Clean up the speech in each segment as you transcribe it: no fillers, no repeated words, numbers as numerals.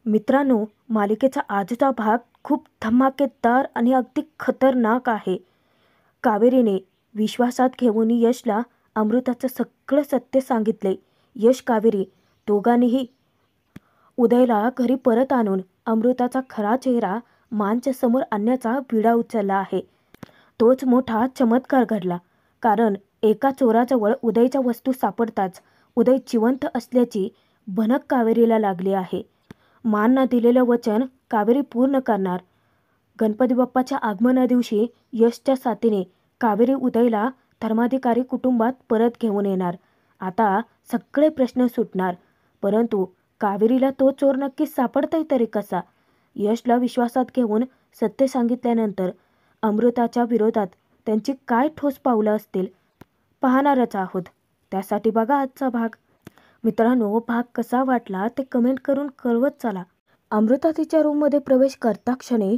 मित्रांनो, मालिकेचा आजचा भाग खूप धमाकेदार आणि अगदी खतरनाक आहे. कावेरीने विश्वासात घेऊन यशला अमृताचं सगळं सत्य सांगितले. यश कावेरी दोघांनीही उदयला घरी परत आणून अमृताचा खरा चेहरा मानच्या समोर आणण्याचा विडा उचलला आहे. तोच मोठा चमत्कार घडला, कारण एका चोराजवळ उदयच्या वस्तू सापडताच उदय जिवंत असल्याची भनक कावेरीला लागली आहे. माननं दिलेलं वचन कावेरी पूर्ण करणार. गणपती बाप्पाच्या आगमनादिवशी यशच्या साथीने कावेरी उदयला धर्माधिकारी कुटुंबात परत घेऊन येणार. आता सगळे प्रश्न सुटणार. परंतु कावेरीला तो चोर नक्की सापडतोय तरी कसा? यशला विश्वासात घेऊन सत्य सांगितल्यानंतर अमृताच्या विरोधात त्यांची काय ठोस पावलं असतील पाहणारच आहोत. त्यासाठी बघा आजचा भाग. मित्रांनो, भाग कसा वाटला ते कमेंट करून कळवत चला. अमृता तिच्या रूममध्ये प्रवेश करता क्षणी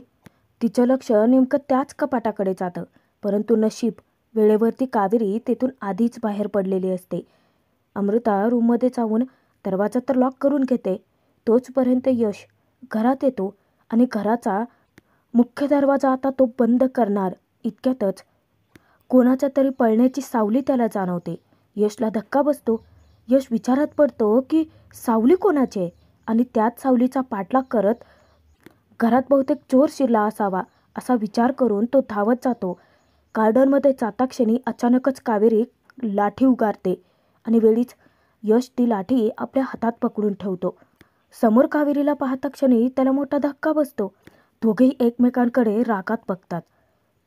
तिचं लक्ष नेमकं त्याच कपाटाकडे जातं. परंतु नशीब, वेळेवरती कावेरी तेथून आधीच बाहेर पडलेली असते. अमृता रूममध्ये जाऊन दरवाजा तर लॉक करून घेते. तोचपर्यंत यश घरात येतो आणि घराचा मुख्य दरवाजा आता तो बंद करणार. इतक्यातच कोणाच्या तरी पळण्याची सावली त्याला जाणवते. यशला धक्का बसतो. यश विचारात पडतो की सावली कोणाची आहे, आणि त्याच सावलीचा पाठलाग करत घरात बहुतेक चोर शिरला असावा असा विचार करून तो धावत जातो. गार्डनमध्ये जाता क्षणी अचानकच कावेरी लाठी उगारते आणि वेळीच यश ती लाठी आपल्या हातात पकडून ठेवतो. समोर कावेरीला पाहता क्षणी त्याला मोठा धक्का बसतो. दोघेही एकमेकांकडे रागात बघतात.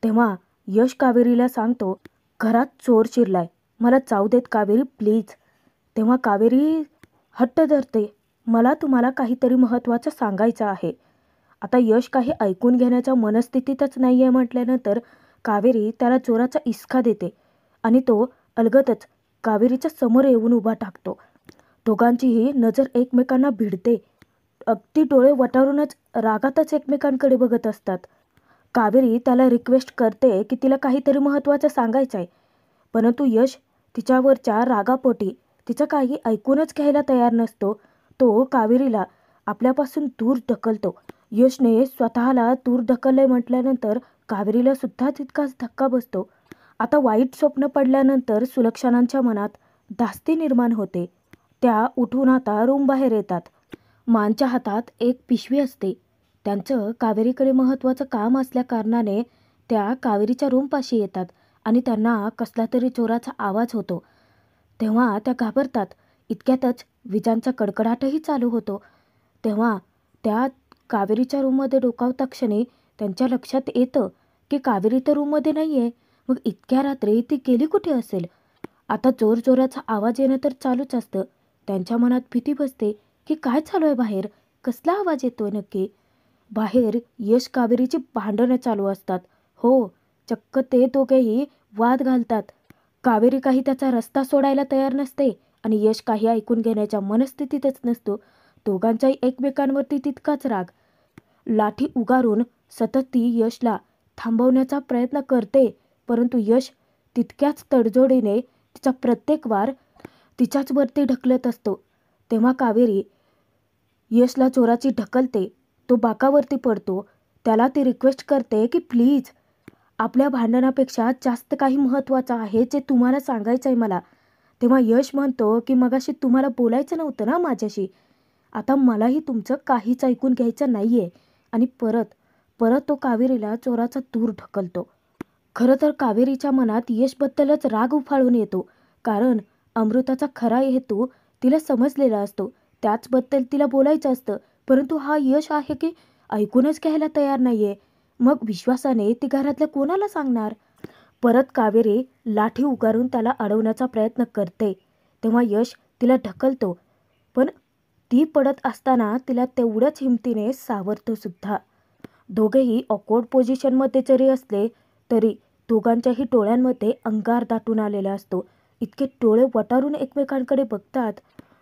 तेव्हा यश कावेरीला सांगतो, घरात चोर शिरलाय, मला जाऊ देत कावेरी, प्लीज. तेव्हा कावेरी हट्ट धरते, मला तुम्हाला काहीतरी महत्त्वाचं सांगायचं आहे. आता यश काही ऐकून घेण्याच्या मनस्थितीतच नाही आहे म्हटल्यानंतर कावेरी त्याला चोराचा इसका देते आणि तो अलगदच कावेरीच्या समोर येऊन उभा टाकतो. दोघांचीही नजर एकमेकांना भिडते. अगदी डोळे वटारूनच रागातच एकमेकांकडे बघत असतात. कावेरी त्याला रिक्वेस्ट करते की तिला काहीतरी महत्त्वाचं सांगायचं आहे, परंतु यश तिच्यावरच्या रागापोटी तिचं काही ऐकूनच घ्यायला तयार नसतो. तो कावेरीला आपल्यापासून दूर ढकलतो. यशने स्वतःला दूर ढकलले म्हटल्यानंतर कावेरीला सुद्धा तितकाच धक्का बसतो. आता वाईट स्वप्न पडल्यानंतर सुलक्षणांच्या मनात धास्ती निर्माण होते. त्या उठून आता रूम बाहेर येतात. मानच्या हातात एक पिशवी असते. त्यांचं कावेरीकडे महत्त्वाचं काम असल्या कारणाने त्या कावेरीच्या रूमपाशी येतात आणि त्यांना कसला तरी चोराचा आवाज होतो. तेव्हा त्या घाबरतात. इतक्यातच विजांचा कडकडाटही चालू होतो. तेव्हा त्या कावेरीच्या रूममध्ये डोकावता क्षणी त्यांच्या लक्षात येतं की कावेरी तर रूममध्ये नाही आहे. मग इतक्या रात्री ती गेली कुठे असेल? आता जोरजोराचा आवाज येणं तर चालूच असतं. त्यांच्या मनात भीती बसते की काय चालू आहे बाहेर, कसला आवाज येतोय नक्की? बाहेर यश कावेरीची भांडणं चालू असतात. हो, चक्क ते दोघेही वाद घालतात. कावेरी काही त्याचा रस्ता सोडायला तयार नसते आणि यश काही ऐकून घेण्याच्या मनस्थितीतच नसतो. दोघांचाही एकमेकांवरती तितकाच राग. लाठी उगारून सतत ती यशला थांबवण्याचा प्रयत्न करते, परंतु यश तितक्याच तडजोडीने तिचा प्रत्येक वार तिच्याच वरती ढकलत असतो. तेव्हा कावेरी यशला चोराची ढकलते. तो बाकावरती पडतो. त्याला ती रिक्वेस्ट करते की प्लीज, आपल्या भांडणापेक्षा जास्त काही महत्त्वाचं आहे जे तुम्हाला सांगायचं आहे मला. तेव्हा यश म्हणतो की मगाशी तुम्हाला बोलायचं नव्हतं ना माझ्याशी, आता मलाही तुमचं काहीच ऐकून घ्यायचं नाही आहे. आणि परत तो कावेरीला चोराचा दूर ढकलतो. खरं तर कावेरीच्या मनात यशबद्दलच राग उफाळून येतो, कारण अमृताचा खरा हेतू तिला समजलेला असतो. त्याचबद्दल तिला बोलायचं असतं, परंतु हा यश आहे की ऐकूनच घ्यायला तयार नाही आहे. मग विश्वासाने ती घरातल्या कोणाला सांगणार? परत कावेरी लाठी उगारून त्याला अडवण्याचा प्रयत्न करते. तेव्हा यश तिला ढकलतो, पण ती पडत असताना तिला तेवढ्याच हिमतीने सावरतो सुद्धा. दोघेही ऑकवर्ड पोझिशनमध्ये जरी असले तरी दोघांच्याही डोळ्यांमध्ये अंगार दाटून आलेला असतो. इतके डोळे वटारून एकमेकांकडे बघतात.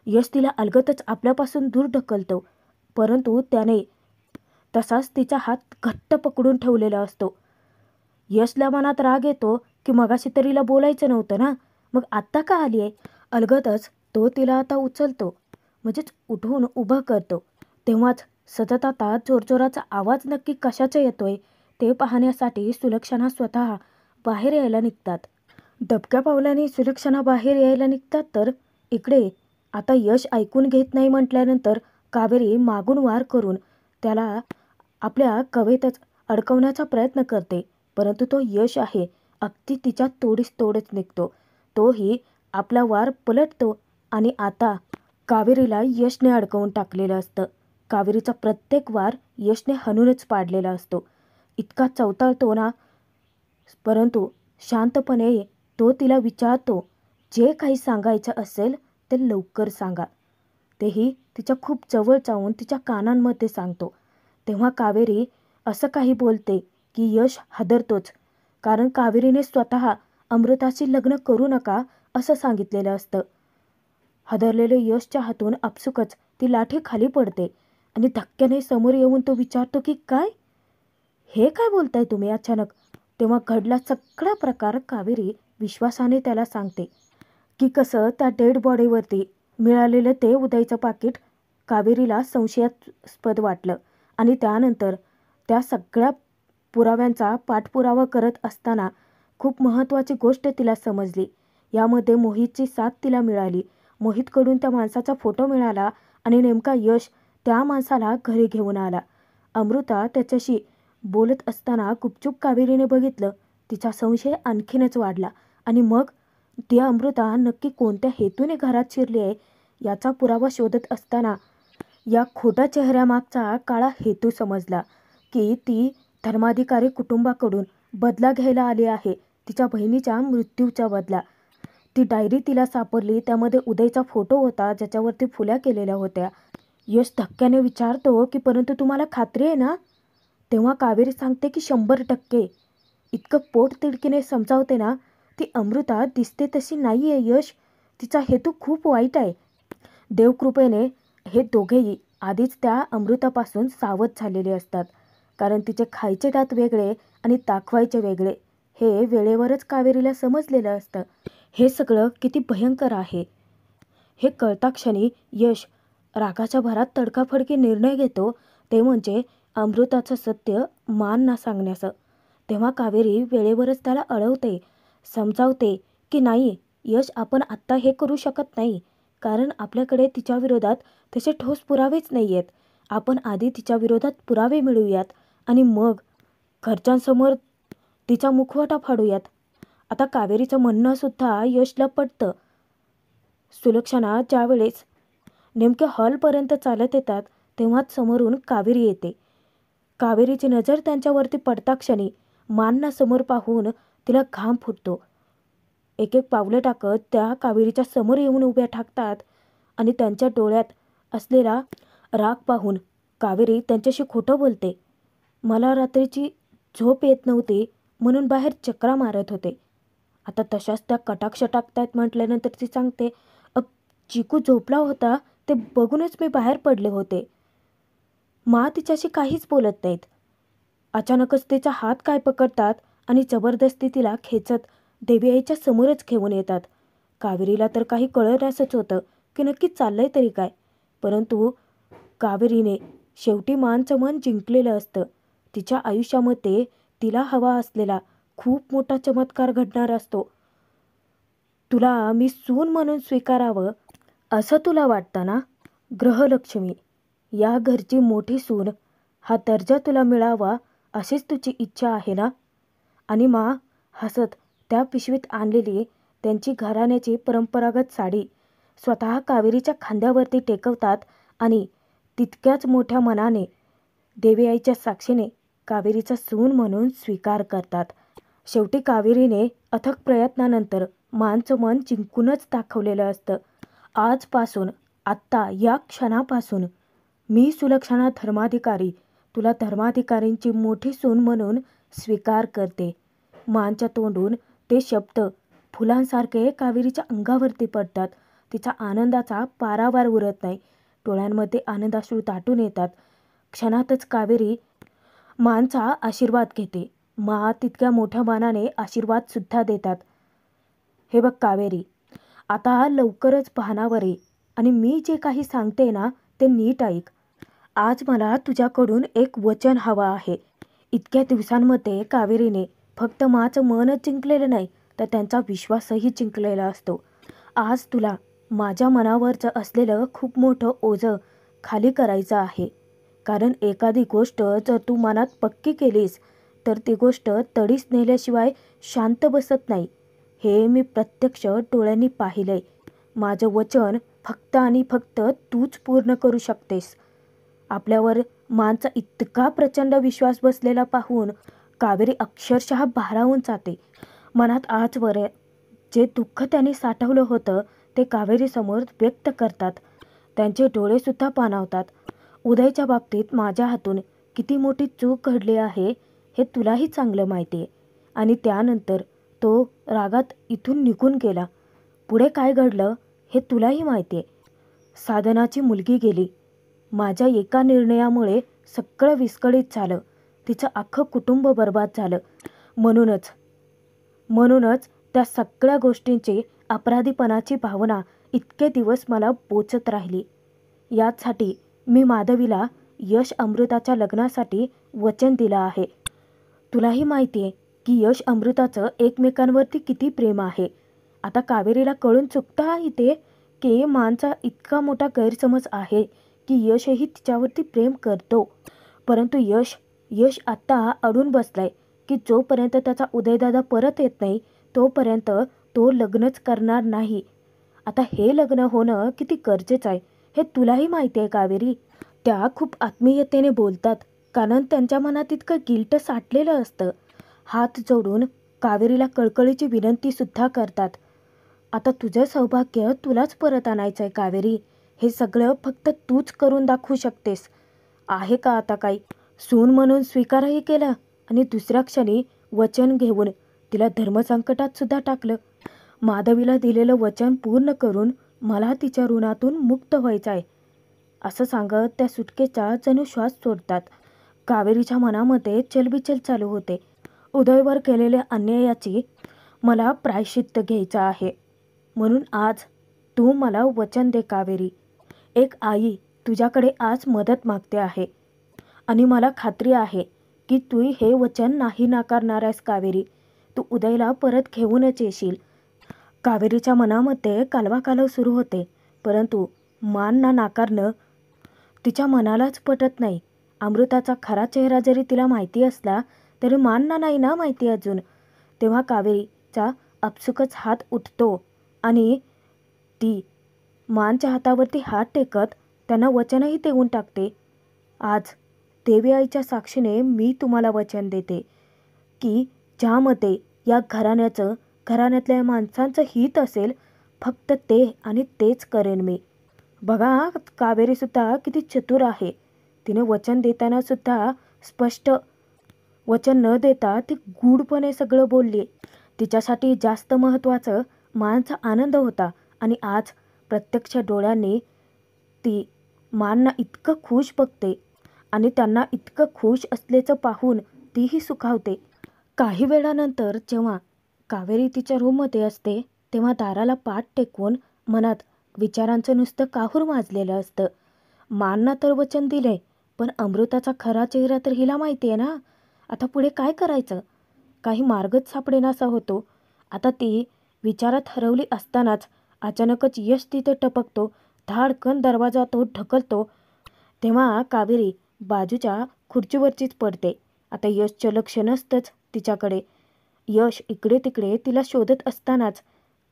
यश तिला अलगदच आपल्यापासून दूर ढकलतो, परंतु त्याने तसाच तिचा हात घट्ट पकडून ठेवलेला असतो. यशला मनात राग येतो की मगाशी तरीला बोलायचं नव्हतं ना, मग आत्ता का आली आहे? अलगदच तो तिला आता उचलतो, म्हणजेच उठून उभं करतो. तेव्हाच सतत आता जोरजोराचा आवाज नक्की कशाचा येतोय ते पाहण्यासाठी सुलक्षणा स्वतः बाहेर यायला निघतात. दबक्या पावलाने सुलक्षणा बाहेर यायला निघतात तर इकडे आता यश ऐकून घेत नाही म्हटल्यानंतर कावेरी मागून वार करून त्याला आपल्या कवेतच अडकवण्याचा प्रयत्न करते. परंतु तो यश आहे अगदी तिच्या तोडीस तोडच निघतो. तोही आपला वार पलटतो आणि आता कावेरीला यशने अडकवून टाकलेलं असतं. कावेरीचा प्रत्येक वार यशने हाणूनच पाडलेला असतो. इतका चवताळतो ना, परंतु शांतपणे तो तिला विचारतो, जे काही सांगायचं असेल ते लवकर सांगा. तेही तिच्या खूप जवळ जाऊन तिच्या कानांमध्ये सांगतो. तेव्हा कावेरी असं काही बोलते की यश हादरतोच. कारण कावेरीने स्वतः अमृताशी लग्न करू नका असं सांगितलेलं असतं. हादरलेले यशच्या हातून आपसुकच ती लाठी खाली पडते आणि धक्क्याने समोर येऊन तो विचारतो की काय, हे काय बोलताय तुम्ही अचानक. तेव्हा घडला सगळा प्रकार कावेरी विश्वासाने त्याला सांगते की कसं त्या डेड बॉडीवरती मिळालेलं ते उदयचं पाकिट कावेरीला संशयास्पद वाटलं आणि त्यानंतर त्या सगळ्या पुराव्यांचा पाठपुरावा करत असताना खूप महत्त्वाची गोष्ट तिला समजली. यामध्ये मोहितची साथ तिला मिळाली. मोहितकडून त्या माणसाचा फोटो मिळाला आणि नेमका यश त्या माणसाला घरी घेऊन आला. अमृता त्याच्याशी बोलत असताना गुपचूप कावेरीने बघितलं. तिचा संशय आणखीनच वाढला आणि मग ती अमृता नक्की कोणत्या हेतूने घरात शिरली आहे याचा पुरावा शोधत असताना या खोट्या चेहऱ्यामागचा काळा हेतू समजला की ती धर्माधिकारी कुटुंबाकडून बदला घ्यायला आली आहे. तिच्या बहिणीच्या मृत्यूचा बदला. ती डायरी तिला सापडली. त्यामध्ये उदयचा फोटो होता ज्याच्यावरती फुल्या केलेल्या होत्या. यश धक्क्याने विचारतो की परंतु तुम्हाला खात्री आहे ना. तेव्हा कावेरी सांगते की 100%. इतकं पोट तिडकीने समजावते ना. ती अमृता दिसते तशी नाही आहे यश. तिचा हेतू खूप वाईट आहे. देवकृपेने हे दोघेही आधीच त्या अमृतापासून सावध झालेले असतात. कारण तिचे खायचे दात वेगळे आणि दाखवायचे वेगळे हे वेळेवरच कावेरीला समजलेलं असतं. हे सगळं किती भयंकर आहे हे कळता क्षणी यश रागाच्या भरात तडकाफडकी निर्णय घेतो. ते म्हणजे अमृताचं सत्य मान ना सांगण्याचं. तेव्हा कावेरी वेळेवरच त्याला अडवते, समजावते की नाही यश, आपण आत्ता हे करू शकत नाही. कारण आपल्याकडे तिच्या विरोधात तसे ठोस पुरावेच नाही आहेत. आपण आधी तिच्या विरोधात पुरावे मिळवूयात आणि मग घरच्यांसमोर तिचा मुखवटा फाडूयात. आता कावेरीचं म्हणणं सुद्धा यशला पटतं. सुलक्षणा ज्यावेळेस नेमके हॉलपर्यंत चालत येतात तेव्हाच समोरून कावेरी येते. कावेरीची नजर त्यांच्यावरती पडता क्षणी मानना समोर पाहून तिला घाम फुटतो. एक एक पावलं टाकत त्या कावेरीच्या समोर येऊन उभ्या ठाकतात आणि त्यांच्या डोळ्यात असलेला राग पाहून कावेरी त्यांच्याशी खोटं बोलते. मला रात्रीची झोप येत नव्हती म्हणून बाहेर चक्रा मारत होते. आता तशाच त्या कटाक्ष टाकतायत म्हटल्यानंतर ती सांगते, चिकू झोपला होता ते बघूनच मी बाहेर पडले होते. मा तिच्याशी काहीच बोलत नाहीत. अचानकच तिचा हात काय पकडतात आणि जबरदस्ती तिला खेचत देवी आईच्या समोरच घेऊन येतात. कावेरीला तर काही कळण्यासच होतं की नक्की चाललंय तरी काय. परंतु कावेरीने शेवटी मानचं मन जिंकलेलं असतं. तिच्या आयुष्यामध्ये तिला हवा असलेला खूप मोठा चमत्कार घडणार असतो. तुला मी सून म्हणून स्वीकारावं असं तुला वाटतं ना. ग्रहलक्ष्मी, या घरची मोठी सून हा दर्जा तुला मिळावा अशीच तुझी इच्छा आहे ना. आणि मा हसत त्या पिशवीत आणलेली त्यांची घराण्याची परंपरागत साडी स्वतः कावेरीच्या खांद्यावरती टेकवतात आणि तितक्याच मोठ्या मनाने देवी आईच्या साक्षीने कावेरीचा सून म्हणून स्वीकार करतात. शेवटी कावेरीने अथक प्रयत्नानंतर मानचं मन जिंकूनच दाखवलेलं असतं. आजपासून, आत्ता या क्षणापासून मी सुलक्षणा धर्माधिकारी तुला धर्माधिकारींची मोठी सून म्हणून स्वीकार करते. मानच्या तोंडून ते शब्द फुलांसारखे कावेरीच्या अंगावरती पडतात. तिचा आनंदाचा पारावार उरत नाही. डोळ्यांमध्ये आनंदाश्रू दाटून येतात. क्षणातच कावेरी मानचा आशीर्वाद घेते. मा तितक्या मोठ्या मानाने आशीर्वाद सुद्धा देतात. हे बघ कावेरी, आता लवकरच भानावर ये आणि मी जे काही सांगते ना ते नीट ऐक. आज मला तुझ्याकडून एक वचन हवं आहे. इतक्या दिवसांमध्ये कावेरीने फक्त माझं मनच जिंकलेलं नाही तर त्यांचा विश्वासही जिंकलेला असतो. आज तुला माझ्या मनावरचं असलेलं खूप मोठं ओझं खाली करायचं आहे. कारण एखादी गोष्ट जर तू मनात पक्की केलीस तर ती गोष्ट तडीस नेल्याशिवाय शांत बसत नाही. हे मी प्रत्यक्ष डोळ्यांनी पाहिलंय. माझं वचन फक्त आणि फक्त तूच पूर्ण करू शकतेस. आपल्यावर मानचा इतका प्रचंड विश्वास बसलेला पाहून कावेरी अक्षरशः भारावून जाते. मनात आजवर जे दुःख त्यांनी साठवलं होतं ते कावेरीसमोर व्यक्त करतात. त्यांचे डोळेसुद्धा पाणावतात. उदयच्या बाबतीत माझ्या हातून किती मोठी चूक घडली आहे हे तुलाही चांगलं माहिती आहे. आणि त्यानंतर तो रागात इथून निघून गेला. पुढे काय घडलं हे तुलाही माहिती आहे. साधनाची मुलगी गेली. माझ्या एका निर्णयामुळे सगळं विस्कळीत झालं. तिचं अख्खं कुटुंब बर्बाद झालं. म्हणूनच त्या सगळ्या गोष्टींची अपराधीपणाची भावना इतके दिवस मला बोचत राहिली. यासाठी मी माधवीला यश अमृताच्या लग्नासाठी वचन दिलं आहे. तुलाही माहिती आहे की यश अमृताचं एकमेकांवरती किती प्रेम आहे. आता कावेरीला कळून चुकता येते की मानचा इतका मोठा गैरसमज आहे की यशही तिच्यावरती प्रेम करतो. परंतु यश आत्ता अडून बसलाय की जोपर्यंत त्याचा उदयदादा परत येत नाही तोपर्यंत तो लग्नच करणार नाही. आता हे लग्न होणं किती गरजेचं आहे हे तुलाही माहिती आहे कावेरी. त्या खूप आत्मीयतेने बोलतात कारण त्यांच्या मनात इतकं गिल्ट साठलेलं असतं. हात जोडून कावेरीला कळकळीची विनंतीसुद्धा करतात. आता तुझं सौभाग्य तुलाच परत आणायचं आहे कावेरी. हे सगळं फक्त तूच करून दाखवू शकतेस. आहे का आता काही? सून म्हणून स्वीकारही केला आणि दुसऱ्या क्षणी वचन घेऊन तिला धर्मसंकटात सुद्धा टाकलं. माधवीला दिलेलं वचन पूर्ण करून मला तिच्या ऋणातून मुक्त व्हायचं आहे असं सांगत त्या सुटकेचा जणू श्वास सोडतात. कावेरीच्या मनामध्ये चलबिचल चालू होते. उदयवर केलेल्या अन्यायाची मला प्रायश्चित्त घ्यायचं आहे. म्हणून आज तू मला वचन दे कावेरी. एक आई तुझ्याकडे आज मदत मागते आहे आणि मला खात्री आहे की तू हे वचन नाही नाकारणार आहेस कावेरी. तू उदयला परत घेऊनच येशील. कावेरीच्या मनामध्ये कालवाकालव सुरू होते. परंतु मानना नाकारणं तिच्या मनालाच पटत नाही. अमृताचा खरा चेहरा जरी तिला माहिती असला तरी मानना नाही ना माहिती अजून. तेव्हा कावेरीचा आपसुकच हात उठतो आणि ती मानच्या हातावरती हात टेकत त्यांना वचनही देऊन टाकते. आज देवी आईच्या साक्षीने मी तुम्हाला वचन देते की ज्यामध्ये या घराण्यातल्या माणसांचं हित असेल फक्त ते आणि तेच करेन मी. बघा कावेरीसुद्धा किती चतुर आहे. तिने वचन देताना सुद्धा स्पष्ट वचन न देता ती गूढपणे सगळं बोलली. तिच्यासाठी जास्त महत्त्वाचं मानचा आनंद होता आणि आज प्रत्यक्ष डोळ्यांनी ती मानना इतकं खुश बघते आणि त्यांना इतकं खुश असल्याचं पाहून तीही सुखावते. काही वेळानंतर जेव्हा कावेरी तिच्या रूममध्ये असते तेव्हा दाराला पाठ टेकवून मनात विचारांचं नुसतं काहूर माजलेलं असतं. मानना तर वचन दिलंय पण अमृताचा खरा चेहरा तर हिला माहिती आहे ना. आता पुढे काय करायचं? काही मार्गच सापडेनासा होतो. आता ती विचारात हरवली असतानाच अचानकच यश तिथे टपकतो. धाडकन दरवाजा तो ढकलतो. तेव्हा कावेरी बाजूच्या खुर्चीवरचीच पडते. आता यशचं लक्ष नसतंच तिच्याकडे. यश इकडे तिकडे तिला शोधत असतानाच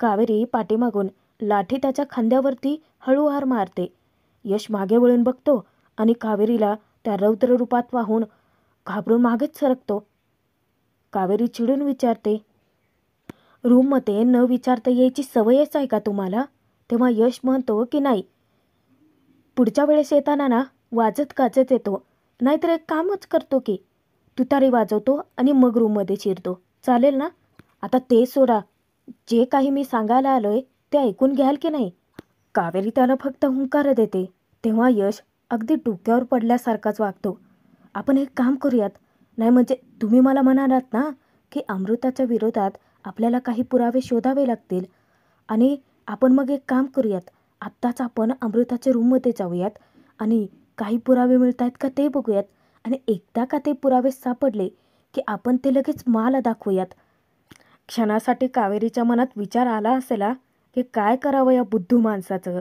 कावेरी पाठीमागून लाठी त्याच्या खांद्यावरती हळूवार मारते. यश मागे वळून बघतो आणि कावेरीला त्या रौद्र रूपात पाहून घाबरून मागेच सरकतो. कावेरी चिडून विचारते, रूममध्ये न विचारता यायची सवयच आहे का तुम्हाला? तेव्हा यश म्हणतो की नाही, पुढच्या वेळेस येताना ना वाजत गाजत येतो. नाहीतर एक कामच करतो की तुतारी वाजवतो आणि मग रूममध्ये शिरतो. चालेल ना? आता ते सोडा. जे काही मी सांगायला आलोय ते ऐकून घ्याल की नाही? कावेरी त्याला फक्त हुंकार देते. तेव्हा यश अगदी डोक्यावर पडल्यासारखाच वागतो. आपण एक काम करूयात. नाही म्हणजे तुम्ही मला म्हणालात ना की अमृताच्या विरोधात आपल्याला काही पुरावे शोधावे लागतील आणि आपण मग एक काम करूयात. आत्ताच आपण अमृताच्या रूममध्ये जाऊयात आणि काही पुरावे मिळत आहेत का ते बघूयात, आणि एकदा का ते पुरावे सापडले की आपण ते लगेच माला दाखवूयात. क्षणासाठी कावेरीच्या मनात विचार आला असेल की काय करावं या बुद्धू माणसाचं.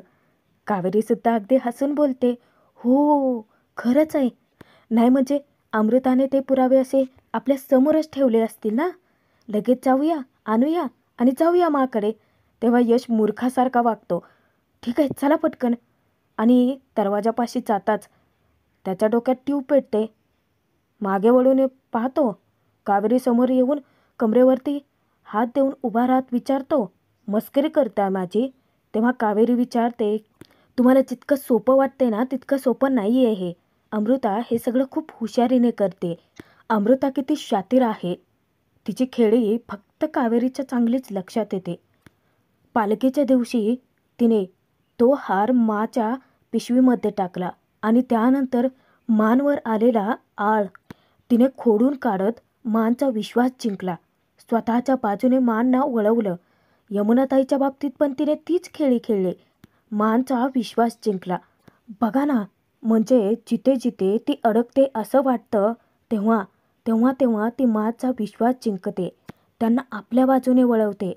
कावेरीसुद्धा अगदी हसून बोलते, हो खरंच आहे. नाही म्हणजे अमृताने ते पुरावे असे आपल्या समोरच ठेवले असतील ना. लगेच जाऊया, आणूया आणि जाऊया माकडे. तेव्हा यश मूर्खासारखा वागतो. ठीक आहे चला पटकन. आणि दरवाजापाशी जाताच त्याच्या डोक्यात ट्यूब पेटते. मागे वळून पाहतो. कावेरी समोर येऊन कमरेवरती हात देऊन उभा राहत विचारतो, मस्करी करता माझी? तेव्हा कावेरी विचारते, तुम्हाला जितकं सोपं वाटते ना तितकं सोपं नाही आहे हे. अमृता हे सगळं खूप हुशारीने करते. अमृता किती शातीर आहे. तिची खेळी फक्त कावेरीच्या चांगलीच लक्षात येते. पालखीच्या दिवशी तिने तो हार माच्या पिशवीमध्ये टाकला आणि त्यानंतर मानवर आलेला आळ तिने खोडून काढत मानचा विश्वास जिंकला. स्वतःच्या बाजूने मानना वळवलं. यमुनाताईच्या बाबतीत पण तिने तीच खेळी खेळली. मानचा विश्वास जिंकला. बघा ना, म्हणजे जिथे जिथे ती अडकते असं वाटतं तेव्हा तेव्हा तेव्हा ती मानचा विश्वास जिंकते, त्यांना आपल्या बाजूने वळवते.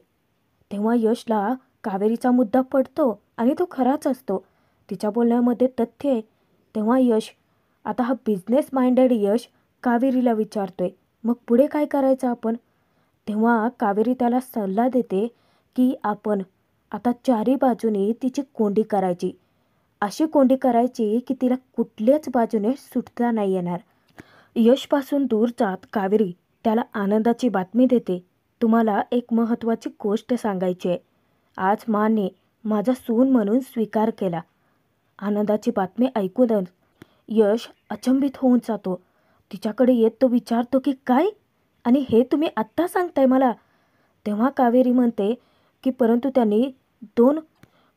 तेव्हा यशला कावेरीचा मुद्दा पडतो आणि तो खराच असतो. तिच्या बोलण्यामध्ये तथ्य आहे. तेव्हा यश, आता हा बिझनेस माइंडेड यश कावेरीला विचारतोय, मग पुढे काय करायचं आपण? तेव्हा कावेरी त्याला सल्ला देते की आपण आता चारी बाजूने तिची कोंडी करायची. अशी कोंडी करायची की तिला कुठल्याच बाजूने सुटता नाही येणार. यशपासून दूर जात कावेरी त्याला आनंदाची बातमी देते, तुम्हाला एक महत्त्वाची गोष्ट सांगायची आहे. आज माने माझा सून म्हणून स्वीकार केला. आनंदाची बातमी ऐकूनच यश अचंबित होऊन जातो. तिच्याकडे येत तो विचारतो की काय, आणि हे तुम्ही आत्ता सांगताय मला? तेव्हा कावेरी म्हणते की परंतु त्यांनी 2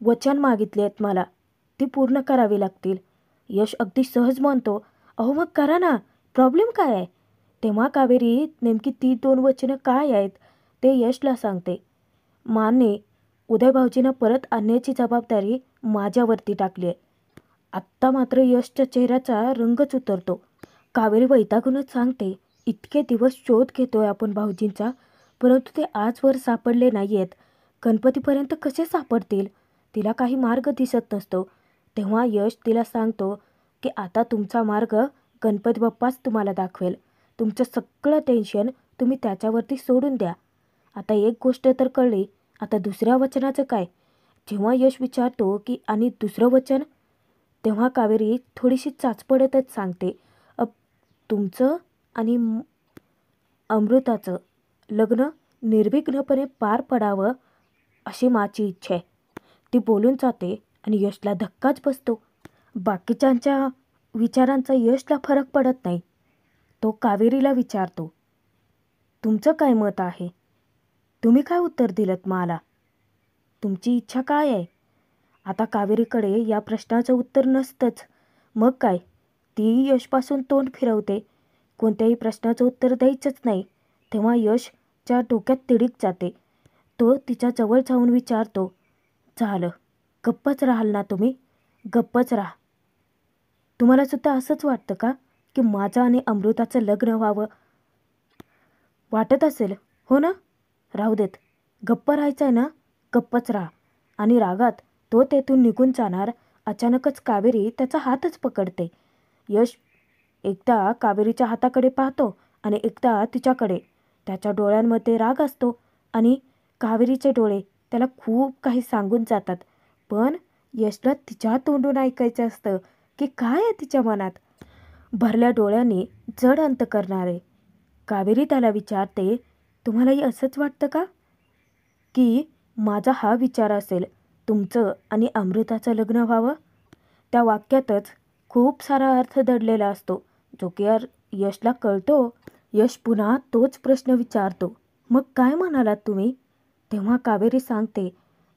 वचन मागितले आहेत मला, ती पूर्ण करावी लागतील. यश अगदी सहज म्हणतो, अहो मग करा ना, प्रॉब्लेम काय आहे? तेव्हा कावेरी नेमकी ती 2 वचनं काय आहेत ते यशला सांगते. माने उदय भाऊजींना परत आणण्याची जबाबदारी माझ्यावरती टाकली आहे. आत्ता मात्र यशच्या चेहऱ्याचा रंगच उतरतो. कावेरी वैतागूनच सांगते, इतके दिवस शोध घेतोय आपण भाऊजींचा, परंतु ते आजवर सापडले नाही आहेत. गणपतीपर्यंत कसे सापडतील? तिला काही मार्ग दिसत नसतो. तेव्हा यश तिला सांगतो की आता तुमचा मार्ग गणपती बाप्पाच तुम्हाला दाखवेल. तुमचं सगळं टेन्शन तुम्ही त्याच्यावरती सोडून द्या. आता एक गोष्ट तर कळली, आता दुसऱ्या वचनाचं काय? जेव्हा यश विचारतो की आणि दुसरं वचन, तेव्हा कावेरी थोडीशी चाचपडतच सांगते, तुमचं आणि अमृताचं लग्न निर्विघ्नपणे पार पडावं अशी माझी इच्छा आहे. ती बोलून जाते आणि यशला धक्काच बसतो. बाकीच्यांच्या विचारांचा यशला फरक पडत नाही. तो कावेरीला विचारतो, तुमचं काय मत आहे? तुम्ही काय उत्तर दिलंत मला? तुमची इच्छा काय आहे? आता कावेरीकडे या प्रश्नाचं उत्तर नसतंच. मग काय, ती यशपासून तोंड फिरवते. कोणत्याही प्रश्नाचं उत्तर द्यायचंच नाही. तेव्हा यशच्या डोक्यात तिडीक जाते. तो तिच्या जवळ जाऊन विचारतो, झालं, गप्पच राहाल ना तुम्ही? गप्पच राहा. तुम्हाला सुद्धा असंच वाटतं का की माझं आणि अमृताचं लग्न व्हावं? वाटत असेल हो ना? राहू देत. गप्प राहायचं आहे ना, गप्पच राहा. आणि रागात तो तेथून निघून जाणार. अचानकच कावेरी त्याचा हातच पकडते. यश एकदा कावेरीच्या हाताकडे पाहतो आणि एकदा तिच्याकडे. त्याच्या डोळ्यांमध्ये राग असतो आणि कावेरीचे डोळे त्याला खूप काही सांगून जातात. पण यशला तिच्या तोंडून ऐकायचं असतं की काय आहे तिच्या मनात. भरल्या डोळ्यांनी जड अंत करणारे कावेरी त्याला विचारते, तुम्हालाही असंच वाटतं का की माझा हा विचार असेल, तुमचं आणि अमृताचं लग्न व्हावं? त्या वाक्यातच खूप सारा अर्थ दडलेला असतो, जो की यशला कळतो. यश पुन्हा तोच प्रश्न विचारतो, मग काय म्हणालात तुम्ही? तेव्हा कावेरी सांगते,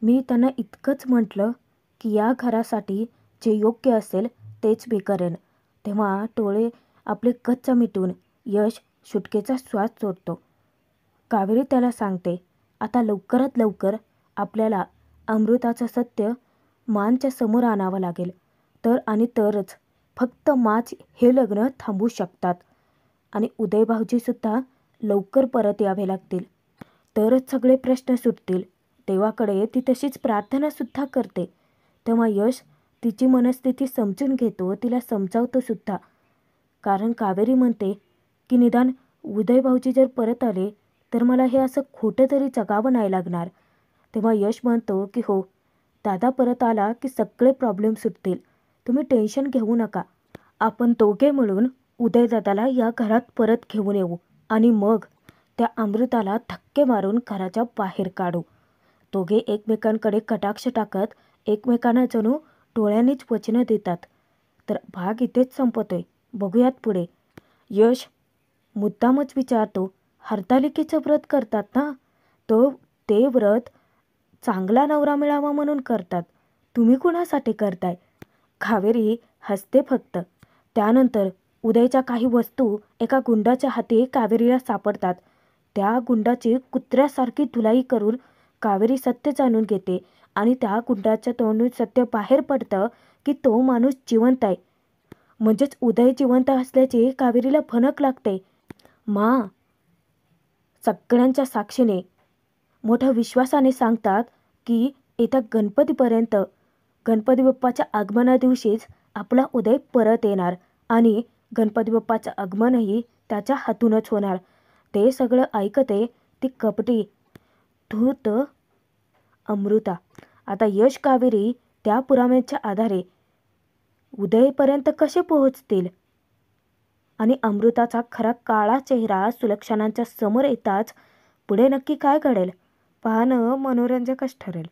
मी त्यांना इतकंच म्हटलं की या घरासाठी जे योग्य असेल तेच मी करेन. तेव्हा डोळे आपले गच्च मिटून यश सुटकेचा श्वास सोडतो. कावेरी त्याला सांगते, आता लवकरात लवकर आपल्याला अमृताचं सत्य मानच्या समोर आणावं लागेल. तर आणि तरच फक्त माच हे लग्न थांबू शकतात आणि उदय भाऊजीसुद्धा लवकर परत यावे लागतील, तरच सगळे प्रश्न सुटतील. देवाकडे ती तशीच प्रार्थनासुद्धा करते. तेव्हा यश तिची मनस्थिती समजून घेतो, तिला समजावतो सुद्धा. कारण कावेरी म्हणते की निदान उदय भाऊजी जर परत आले तर मला हे असं खोटं तरी जगावं नाही लागणार. तेव्हा यश म्हणतो की हो, दादा परत आला की सगळे प्रॉब्लेम सुटतील, तुम्ही टेन्शन घेऊ नका. आपण दोघे मिळून उदयदादाला या घरात परत घेऊन येऊ आणि मग त्या अमृताला धक्के मारून घराच्या बाहेर काढू. दोघे एकमेकांकडे कटाक्ष टाकत एकमेकांना जणू डोळ्यांनीच वचनं देतात. तर भाग इथेच संपतोय. बघूयात पुढे. यश मुद्दामच विचारतो, हरतालिकेचं व्रत करतात ना? ते व्रत चांगला नवरा मिळावा म्हणून करतात, तुम्ही कुणासाठी करताय? कावेरी हसते फक्त. त्यानंतर उदयच्या काही वस्तू एका गुंडाच्या हाती कावेरीला सापडतात. त्या गुंडाची कुत्र्यासारखी धुलाई करून कावेरी सत्य जाणून घेते आणि त्या गुंडाच्या तोंडून सत्य बाहेर पडतं की तो माणूस जिवंत आहे. म्हणजेच उदय जिवंत असल्याची कावेरीला भनक लागते. मा सगळ्यांच्या साक्षीने मोठ्या विश्वासाने सांगतात की येत्या गणपतीपर्यंत, गणपती बाप्पाच्या आगमना दिवशीच आपला उदय परत येणार आणि गणपती बाप्पाचं आगमनही त्याच्या हातूनच होणार. ते सगळं ऐकते ती कपटी धूर्त अमृता. आता यश कावेरी त्या पुराव्यांच्या आधारे उदयपर्यंत कसे पोहोचतील आणि अमृताचा खरा काळा चेहरा सुलक्षणांच्या समोर येताच पुढे नक्की काय घडेल पाहणं मनोरंजकच ठरेल.